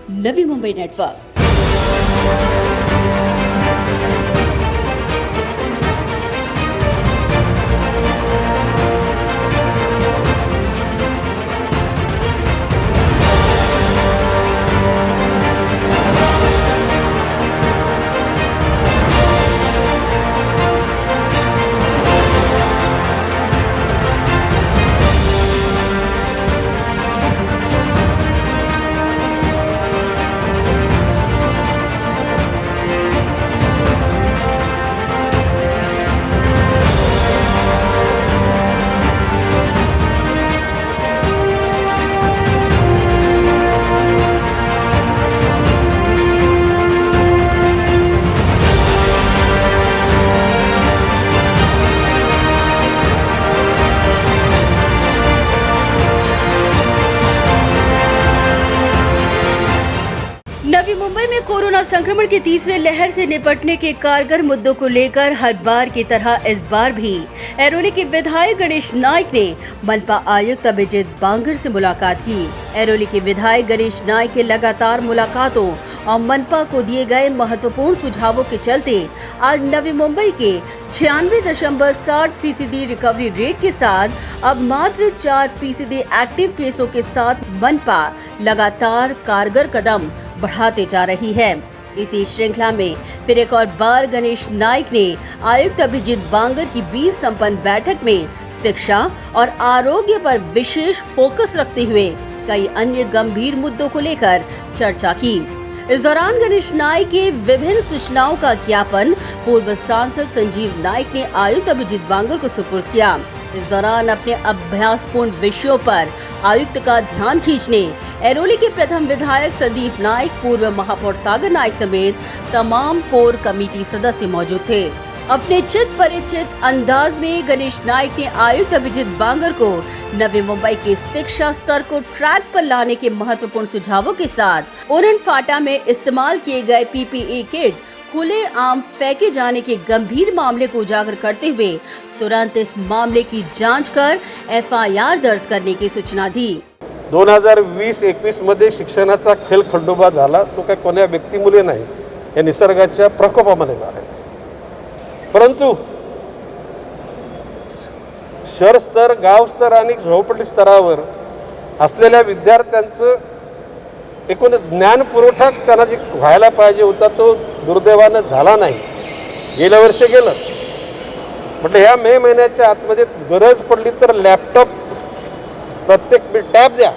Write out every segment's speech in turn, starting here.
Navi Mumbai network. Navi Mumbai में corona संक्रमण की तीसरे लहर से निपटने के कारगर मुद्दों को लेकर हर बार की तरह इस बार भी ऐरोली के विधायक गणेश नाइक ने मनपा आयुक्त अभिजीत बांगर से मुलाकात की। ऐरोली के विधायक गणेश नाइक के लगातार मुलाकातों और मनपा को दिए गए महत्वपूर्ण सुझावों के चलते आज नवी मुंबई के 96.60% रिकवरी रेट के साथ अब मात्र 4% एक्टिव केसों के साथ मनपा लगातार कारगर कदम बढ़ाते जा रही है। इसी श्रृंखला में फिर एक और बार गणेश नाइक ने आयुक्त अभिजीत बांगर की 20 संपन्न बैठक में शिक्षा और आरोग्य पर विशेष फोकस रखते हुए कई अन्य गंभीर मुद्दों को लेकर चर्चा की। इस दौरान गणेश नाइक के विभिन्न सूचनाओं का ज्ञापन पूर्व सांसद संजीव नाइक ने आयुक्त अभिजीत बांगर को सुपुर्द किया। इस दौरान अपने अभ्यासपूर्ण विषयों पर आयुक्त का ध्यान खींचने ऐरोली के प्रथम विधायक संदीप नाइक, पूर्व महापौर सागर नाइक समेत तमाम कोर कमेटी सदस्य मौजूद थे। अपने चित परिचित अंदाज में गणेश नाइक ने आयुक्त अभिजीत बांगर को नवी मुंबई के शिक्षा स्तर को ट्रैक पर लाने के महत्वपूर्ण सुझावों के साथ उड़न फाटा में इस्तेमाल किए गए पीपीई किट खुले आम फेंके जाने के गंभीर मामले को उजागर करते हुए तुरंत इस मामले की जांच कर एफआईआर दर्ज करने की सूचना दी। 2020-21 मध्ये शिक्षणाचा खेळ खंडोबा झाला, तो काय कोण्या व्यक्तीमुळे नाही, या निसर्गाच्या प्रकोपामध्ये झाला। परंतु शहर स्तर, गाव स्तर आणि झोपडपट्टी स्तरावर असलेल्या विद्यार्थ्यांचं एकूण ज्ञान पुरवठा त्यांना जे व्हायला पाहिजे होता तो दुर्दैवानं झाला नाही। गेल्या वर्षी गेलं म्हटलं ह्या मे महिन्याच्या आतमध्ये गरज पडली तर लॅपटॉप प्रत्येक टॅब द्या,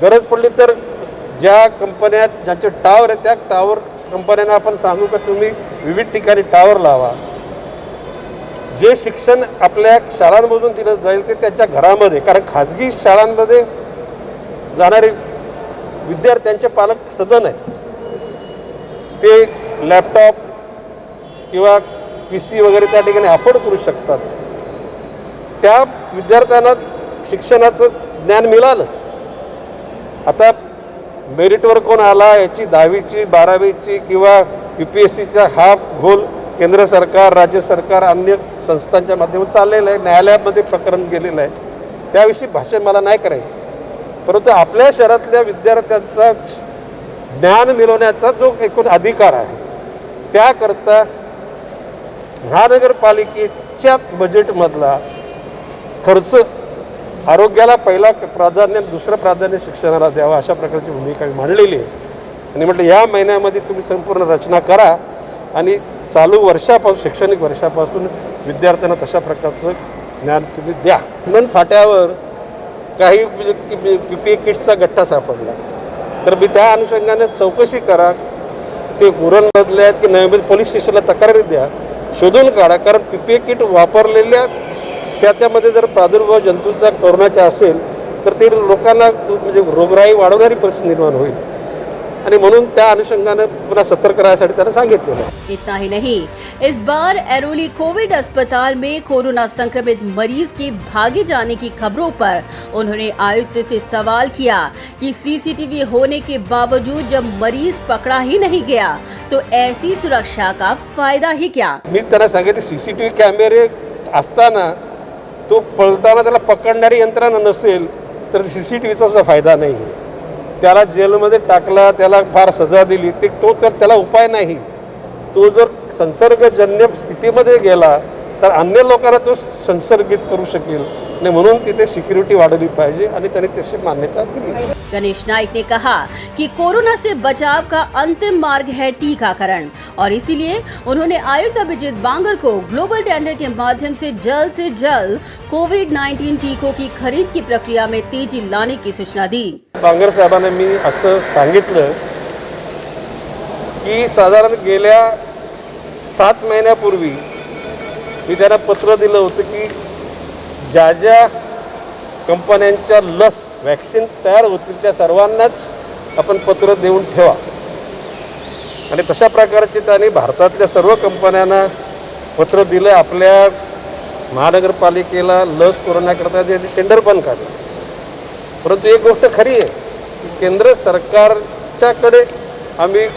गरज पडली तर ज्या कंपन्या ज्यांचे टावर आहेत त्या टावर कंपन्यांना आपण सांगू का तुम्ही विविध ठिकाणी टावर लावा। जे शिक्षण आपल्या शाळांमधून दिलं जाईल ते त्यांच्या घरामध्ये, कारण खाजगी शाळांमध्ये जाणारे विद्यार्थ्यांचे पालक सदन आहेत, ते लॅपटॉप किंवा PC वगैरे त्या ठिकाणी अफोर्ड करू शकतात। त्या विद्यार्थ्यांना शिक्षणाचं ज्ञान मिळालं। आता मेरिटवर कोण आला याची 10वीची 12वीची किंवा UPSCचा हा गोल केंद्र सरकार, राज्य सरकार, अन्य संस्थांच्या माध्यमातून चाललेलं आहे, न्यायालयामध्ये प्रकरण गेलेलं आहे, त्याविषयी भाषण मला नाही करायचं। परंतु आपल्या शहरातल्या विद्यार्थ्यांचा ज्ञान मिळवण्याचा जो एकूण अधिकार आहे त्याकरता महानगरपालिकेच्या बजेटमधला खर्च आरोग्याला पहिला प्राधान्य, दुसरं प्राधान्य शिक्षणाला द्यावा, अशा प्रकारची भूमिका मी मांडलेली आहे। आणि म्हटलं या महिन्यामध्ये तुम्ही संपूर्ण रचना करा आणि चालू वर्षापासून, शैक्षणिक वर्षापासून विद्यार्थ्यांना तशा प्रकारचं ज्ञान तुम्ही द्या। उड़न फाट्यावर काही PPE किट्सचा गठ्ठा सापडला तर मी त्या अनुषंगाने चौकशी करा, ते उरणमधले आहेत की नवी पोलीस स्टेशनला तक्रारी द्या, शोधून काढा। कारण PPE किट वापरलेल्या त्याच्यामध्ये जर प्रादुर्भाव जंतूचा कोरोनाचा असेल तर ते लोकांना म्हणजे रोगराई वाढवणारी परिस्थिती निर्माण होईल आणि म्हणून त्या अनुषंगाने पुन्हा सतर्क राहण्यासाठी त्यांना सांगितलेलं आहे। इतना ही नहीं, इस बार ऐरोली कोविड अस्पताल में कोरोना संक्रमित मरीज के भागे जाने की खबरों पर उन्होंने आयुक्त से सवाल किया कि CCTV होने के बावजूद जब मरीज पकड़ा ही नहीं गया तो ऐसी सुरक्षा का फायदा ही क्या। मी त्यांना सांगितले CCTV कॅमेरे असताना तो पळताना त्याला पकडणारी यंत्रणा नसेल तर CCTVचा सुद्धा फायदा नाही। त्याला जेलमध्ये टाकला, त्याला फार सजा दिली, तो तर त्याला उपाय नाही. तो जर संसर्गजन्य स्थितीमध्ये गेला तर अन्य लोकांना तो संसर्गित करू शकेल आणि म्हणून तिथे सिक्युरिटी वाढवली पाहिजे आणि त्यांनी तशी मान्यता दिली. गणेश नाइक ने कहा कि कोरोना से बचाव का अंतिम मार्ग है टीकाकरण और इसीलिए उन्होंने आयुक्त अभिजीत बांगर को ग्लोबल टेंडर के माध्यम से जल्द कोविड-19 टीकों की खरीद की प्रक्रिया में तेजी लाने की सूचना दी. बांगर साहेबांना मी असं सांगितलं की साधारण गेल्या 7 महिन्यापूर्वी मी त्यांना पत्र दिलं होतं की ज्या कंपन्यांच्या लस वॅक्सिन तयार होतील त्या सर्वांनाच आपण पत्र देऊन ठेवा आणि तशा प्रकारचे त्यांनी भारतातल्या सर्व कंपन्यांना पत्र दिलं. आपल्या महानगरपालिकेला लस कोरोनाकरता टेंडर पण काढलं. परंतु एक गोष्ट खरी आहे की केंद्र सरकारच्याकडे आम्ही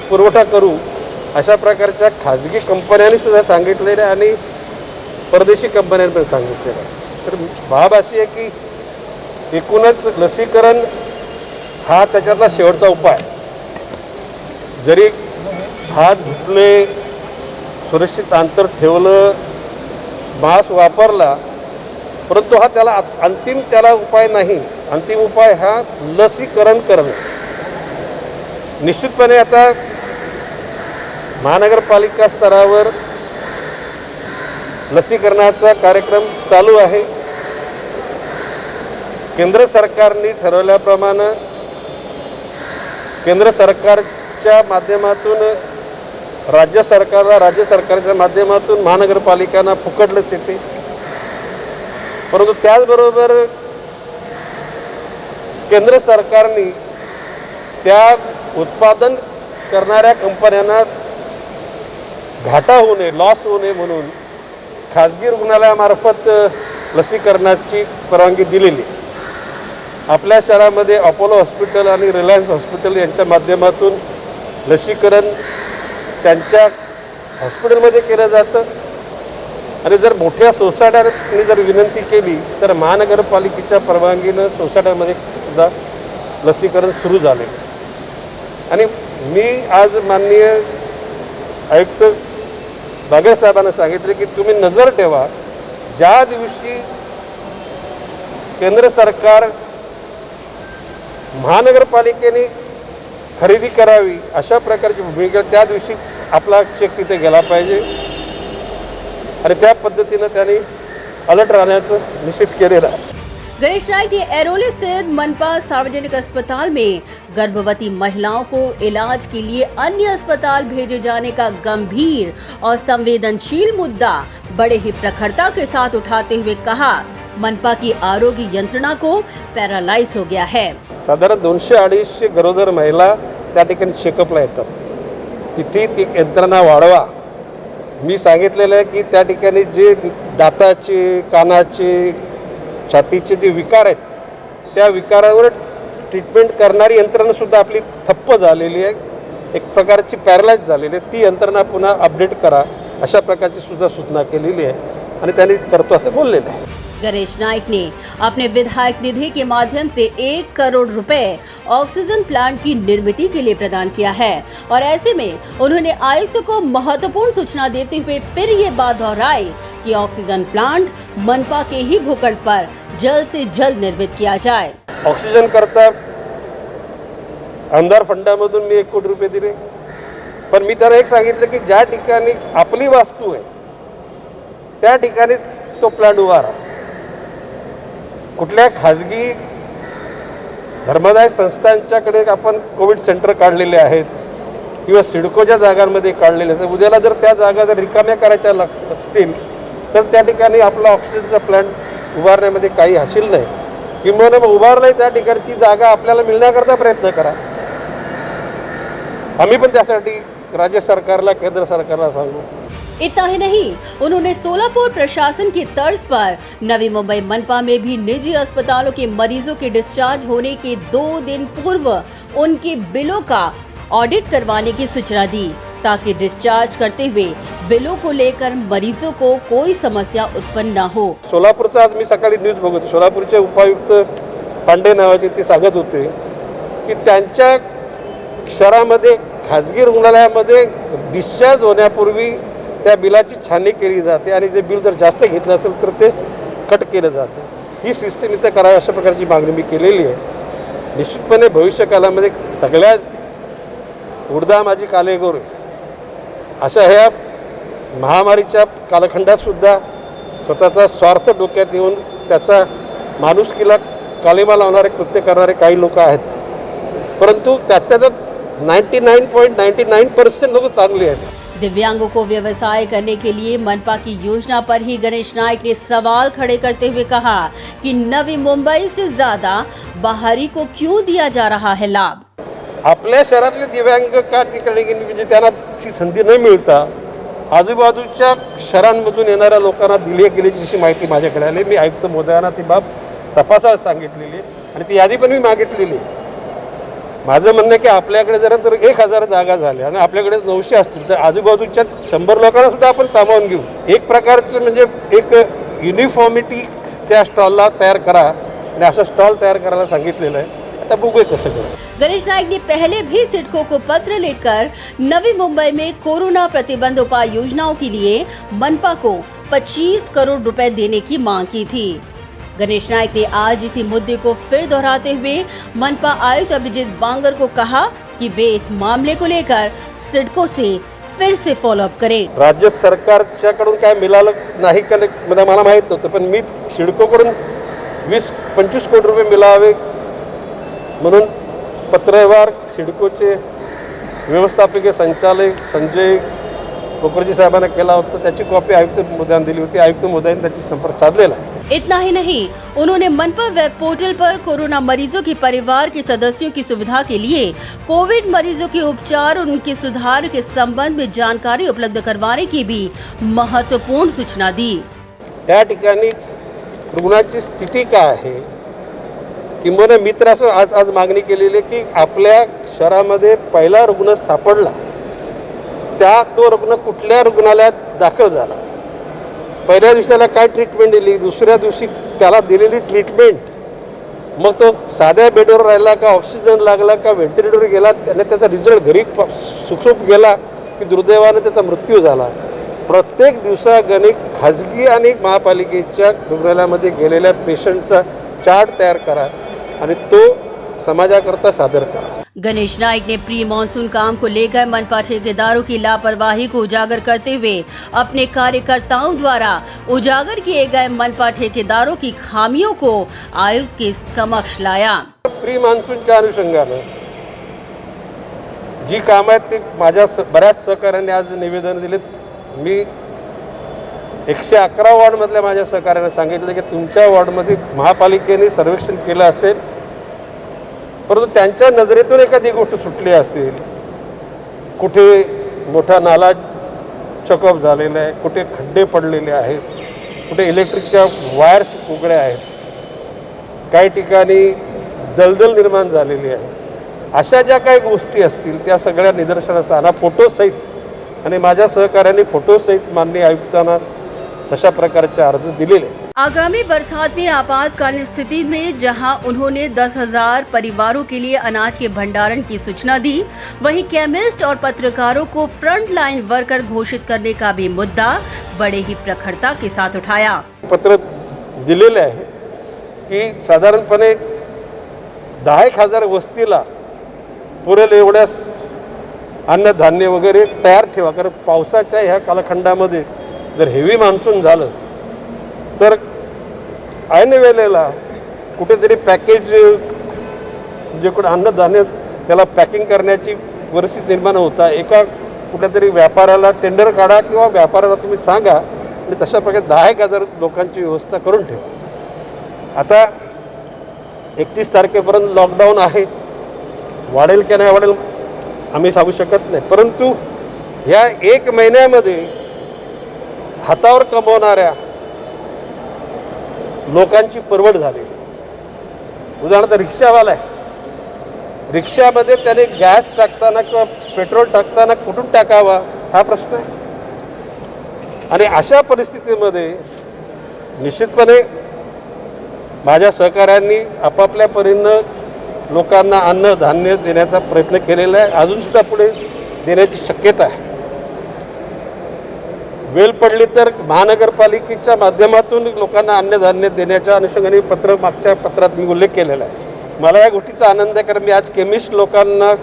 पुरवठा करू अशा प्रकारच्या खाजगी कंपन्यांनी सुद्धा सांगितलेलं आहे आणि परदेशी कंपन्यांनी पण सांगितलेलं आहे. तर बाब अशी आहे की एकूणच लसीकरण हा त्याच्यातला शेवटचा उपाय. जरी हात धुतले, सुरक्षित अंतर ठेवलं, मास्क वापरला, परंतु हा त्याला अंतिम उपाय नाही. अंतिम उपाय हा लसीकरण करणे. निश्चितपणे आता महानगरपालिका स्तरावर लसीकरणाचा कार्यक्रम चालू आहे. केंद्र सरकारने ठरवल्याप्रमाणे केंद्र सरकारच्या माध्यमातून राज्य सरकारच्या माध्यमातून महानगरपालिकांना फुकट लस येते. परंतु त्याचबरोबर केंद्र सरकारने त्या उत्पादन करणाऱ्या कंपन्यांना घाटा होऊ नये, लॉस होऊ नये म्हणून खाजगी रुग्णालयामार्फत लसीकरणाची परवानगी दिलेली. आपल्या शहरामध्ये अपोलो हॉस्पिटल आणि रिलायन्स हॉस्पिटल यांच्या माध्यमातून लसीकरण त्यांच्या हॉस्पिटलमध्ये केलं जातं आणि जर मोठ्या सोसायट्यांनी जर विनंती केली तर महानगरपालिकेच्या परवानगीनं सोसायट्यांमध्ये सुद्धा लसीकरण सुरू झाले. आणि मी आज माननीय आयुक्त बांगर साहेबांना सांगितले की तुम्ही नजर ठेवा, ज्या दिवशी केंद्र सरकार महानगरपालिकेने खरेदी करावी अशा प्रकारची भूमिका त्या दिवशी आपला चेक तिथे गेला पाहिजे आणि त्या पद्धतीनं त्यांनी अलर्ट राहण्याचं निश्चित केलेलं आहे. गणेश नाइक ने ऐरोली स्थित मनपा सार्वजनिक अस्पताल में गर्भवती महिलाओं को इलाज के लिए अन्य अस्पताल भेजे जाने का गंभीर और संवेदनशील मुद्दा बड़े ही प्रखरता के साथ उठाते हुए कहा, मनपा की आरोग्य यंत्रणा को पैरालाइज हो गया है. साधारण 200-250 गरोदर महिला त्या ठिकाणी चेकअपला येतात. तिथे ती यंत्रणा वाढवा. मी सांगितलेलं आहे की त्या ठिकाणी जे दाताचे, कानाचे, छातीचे जे विकार आहेत त्या विकारावर ट्रीटमेंट करणारी यंत्रणासुद्धा आपली ठप्प झालेली आहे, एक प्रकारची पॅरालाइज झालेली आहे. ती यंत्रणा पुन्हा अपडेट करा अशा प्रकारची सुद्धा सूचना केलेली आहे आणि त्यांनी करतो असं बोललेलं आहे. गणेश नाइक ने अपने विधायक निधि के माध्यम से 1 करोड़ रुपए ऑक्सीजन प्लांट की निर्मित के लिए प्रदान किया है और ऐसे में उन्होंने आयुक्त को महत्वपूर्ण सूचना देते हुए फिर ये बात दोहराई कि ऑक्सीजन प्लांट मनपा के ही भूखंड पर जल्द से जल्द निर्मित किया जाए. ऑक्सिजन करता आमदार फंडामधून मी 1 कोटी रुपये दिले, पण मी त्यांना एक सांगितलं की ज्या ठिकाणी आपली वास्तू आहे त्या ठिकाणीच तो प्लांट उभा राहा. कुठल्या खाजगी धर्मादाय संस्थांच्याकडे आपण कोविड सेंटर काढलेले आहेत किंवा सिडकोच्या जागांमध्ये काढलेले आहेत. उद्याला जर त्या जागा जर रिकाम्या करायच्या असतील तर त्या ठिकाणी आपला ऑक्सिजनचा प्लांट उभारण्यामध्ये काही हासिल नाही. किंवा उभारलाय त्या ठिकाणी ती जागा आपल्याला मिळण्याकरता प्रयत्न करा. आम्ही पण त्यासाठी राज्य सरकारला, केंद्र सरकारला सांगू. इतना ही नहीं, उन्होंने सोलापुर प्रशासन की तर्ज पर नवी मुंबई मनपा में भी निजी अस्पतालों के मरीजों के डिस्चार्ज होने के 2 दिन पूर्व उनके बिलों का ऑडिट करवाने की सूचना दी ताकि डिस्चार्ज करते हुए बिलों को लेकर मरीजों को कोई समस्या उत्पन्न न हो. सोलापूरचा आज मी सकाळी न्यूज बघत, सोलापूरचे उपायुक्त पांडे नावाचे ते सांगत होते की त्यांच्या शहरामध्ये खाजगी रुग्णालयामध्ये डिस्चार्ज होण्यापूर्वी त्या बिलाची छाननी केली जाते आणि जे बिल जर जास्त घेतलं असेल तर ते कट केलं जातं. ही सिस्टीम इथं करावी अशा प्रकारची मागणी मी केलेली आहे. निश्चितपणे भविष्यकालामध्ये सगळ्या उर्दा माझी कालेगोर अशा ह्या महामारीच्या कालखंडातसुद्धा स्वतःचा स्वार्थ डोक्यात येऊन त्याचा माणुसकीला कालिमा लावणारे कृत्य करणारे काही लोक आहेत. परंतु त्यात 99.99% लोक चांगले आहेत. दिव्यांगों को व्यवसाय करने के लिए मनपा की योजना पर ही गणेश नाइक ने सवाल खड़े करते हुए कहा कि नवी मुंबई से ज्यादा बाहरी को क्यों दिया जा रहा है लाभ. आपल्या शहरातले दिव्यांग कार्य म्हणजे त्यांना ती संधी न मिळता आजूबाजूच्या शहरांमधून येणाऱ्या लोकांना दिली गेल्याची जशी माहिती माझ्याकडे आली. मी आयुक्त महोदयांना ती बाब तपासायला सांगितलेली आणि ती यादी पण मी मागितलेली. माझं म्हणणं आहे की आपल्याकडे जर 1000 जागा झाल्या आणि आपल्याकडे 900 असतील तर आजूबाजूच्या 100 लोकांना सुद्धा आपण सामावून घेऊ. एक प्रकारचं म्हणजे एक युनिफॉर्मिटी त्या स्टॉलला तयार करा आणि असा स्टॉल तयार करायला सांगितलेलं आहे. आता बघूया कसं करू. गणेश नाइक ने पहले भी सिडको को पत्र लिखकर नवी मुंबई में कोरोना प्रतिबंध उपाय योजनाओं के लिए मनपा को 25 करोड़ रुपए देने की मांग की थी. गणेश नाइक ने आज इसी मुद्दे को फिर दोहराते हुए मनपा आयुक्त अभिजीत बांगर को कहा कि वे इस मामले को लेकर सिडको से फिर से फॉलोअप करें. राज्य सरकारच्याकडून काय मिळालं नाही का मला माहीत नव्हतं, पण मी सिडकोकडून 20-25 कोटी रुपये मिळावे म्हणून पत्रव्यवहार सिडकोचे व्यवस्थापकीय संचालक संजय मुखर्जी साहेबांना केला होता. त्याची कॉपी आयुक्त महोदयांना दिली होती. आयुक्त महोदयांनी त्याची संपर्क साधलेला आहे. इतना ही नहीं, उन्होंने मनपा वेब पोर्टल पर कोरोना मरीजों के परिवार के सदस्यों की सुविधा के लिए कोविड मरीजों के उपचार और उनके सुधार के संबंध में जानकारी उपलब्ध करवाने की भी महत्वपूर्ण सूचना दी. त्या ठिकाणी रुग्णाची स्थिती काय आहे किंवा मित्र असं आज मागणी केलेली आहे की आपल्या शहरामध्ये पहिला रुग्ण सापडला तो रुग्ण कुठल्या रुग्णालयात दाखल झाला, पहिल्या दिवशी त्याला काय ट्रीटमेंट दिली, दुसऱ्या दिवशी त्याला दिलेली ट्रीटमेंट, मग तो साध्या बेडवर राहिला का ऑक्सिजन लागला का व्हेंटिलेटरवर गेला, त्याने त्याचा रिझल्ट घरी सुखरूप गेला की दुर्दैवाने त्याचा मृत्यू झाला. प्रत्येक दिवसागणिक खाजगी आणि महापालिकेच्या रुग्णालयामध्ये गेलेल्या पेशंटचा चार्ट तयार करा आणि तो समाजाकरता सादर करा. गणेश नाइक ने प्री मानसून काम को लेकर मनपा ठेकेदारों की लापरवाही को उजागर करते हुए अपने कार्यकर्ताओं द्वारा उजागर किए गए मनपा ठेकेदारों की खामियों को आयुक्त के समक्ष लाया. प्री मान्सूनच्या अनुषंगानं जी कामं आहेत ती माझ्या बऱ्याच सहकाऱ्यांनी आज निवेदन दिलेत. मी 111 वॉर्डमधल्या माझ्या सहकाऱ्यांना सांगितलं की तुमच्या वॉर्डमध्ये महापालिकेने सर्वेक्षण केलं असेल परंतु त्यांच्या नजरेतून एखादी गोष्ट सुटली असेल, कुठे मोठा नाला चॉकअप झालेला आहे, कुठे खड्डे पडलेले आहेत, कुठे इलेक्ट्रिकच्या वायर्स उघड्या आहेत, काही ठिकाणी दलदल निर्माण झालेली आहे, अशा ज्या काही गोष्टी असतील त्या सगळ्या निदर्शनास आणा फोटोसहित. आणि माझ्या सहकार्याने फोटोसहित माननीय आयुक्तांना तशा प्रकारचे अर्ज दिलेले. आगामी बरसात में आपातकालीन स्थिति में जहां उन्होंने 10,000 परिवारों के लिए अनाज के भंडारण की सूचना दी, वहीं केमिस्ट और पत्रकारों को फ्रंट लाइन वर्कर घोषित करने का भी मुद्दा बड़े ही प्रखरता के साथ उठाया. पत्र दिलेले आहे की साधारणपणे 10,000 वस्तीला पुरेल एवढ्याच अन्नधान्य वगैरे तयार ठेवा. कारण पावसाच्या ह्या कालखंडामध्ये जर हेवी मान्सून झालं तर ऐन वेळेला कुठेतरी पॅकेज जे कुठे अन्नधान्य त्याला पॅकिंग करण्याची परिस्थिती निर्माण होता. एका कुठल्यातरी व्यापाऱ्याला टेंडर काढा किंवा व्यापाऱ्याला तुम्ही सांगा आणि तशा प्रकारे 10,000 लोकांची व्यवस्था करून ठेवा. आता 31 तारखेपर्यंत लॉकडाऊन आहे, वाढेल की नाही वाढेल आम्ही सांगू शकत नाही. परंतु ह्या 1 महिन्यामध्ये हातावर कमवणाऱ्या लोकांची परवड झाली. उदाहरणार्थ रिक्षावाला आहे, रिक्षामध्ये त्याने गॅस टाकताना किंवा पेट्रोल टाकताना कुठून टाकावा हा प्रश्न आहे. आणि अशा परिस्थितीमध्ये निश्चितपणे माझ्या सहकाऱ्यांनी आपापल्या परीनं लोकांना अन्न धान्य देण्याचा प्रयत्न केलेला आहे, अजूनसुद्धा पुढे देण्याची शक्यता आहे. वेळ पडली तर महानगरपालिकेच्या माध्यमातून लोकांना अन्नधान्य देण्याच्या अनुषंगाने मागच्या पत्रात मी उल्लेख केलेला आहे. मला या गोष्टीचा आनंद आहे, कारण मी आज केमिस्ट लोकांना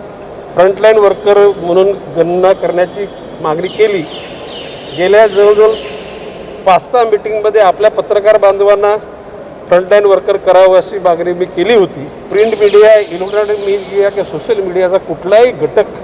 फ्रंटलाईन वर्कर म्हणून गणना करण्याची मागणी केली. गेल्या जवळजवळ 5-6 मीटिंगमध्ये आपल्या पत्रकार बांधवांना फ्रंटलाईन वर्कर करावं अशी मागणी मी केली होती. प्रिंट मीडिया, इलेक्ट्रॉनिक मीडिया किंवा सोशल मीडियाचा कुठलाही घटक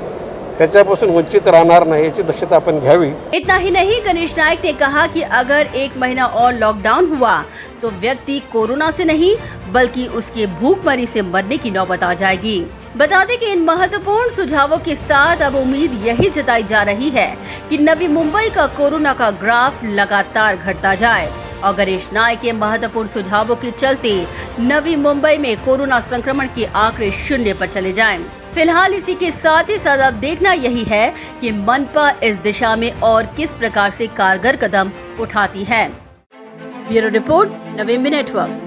त्याच्यापासून वंचित राहणार नाही याची दक्षता अपन घ्यावी. इतना ही नहीं, गणेश नायक ने कहा कि अगर 1 महीना और लॉकडाउन हुआ तो व्यक्ति कोरोना से नहीं बल्कि उसके भूखमरी से मरने की नौबत आ जाएगी. बता दें कि इन महत्वपूर्ण सुझावों के साथ अब उम्मीद यही जताई जा रही है कि नवी मुंबई का कोरोना का ग्राफ लगातार घटता जाए और गणेश नायक के महत्वपूर्ण सुझावों के चलते नवी मुंबई में कोरोना संक्रमण के आंकड़े 0 पर चले जाएं. फिलहाल इसी के साथ ही साथ अब देखना यही है कि मनपा इस दिशा में और किस प्रकार से कारगर कदम उठाती है. ब्यूरो रिपोर्ट, नवीन नेटवर्क.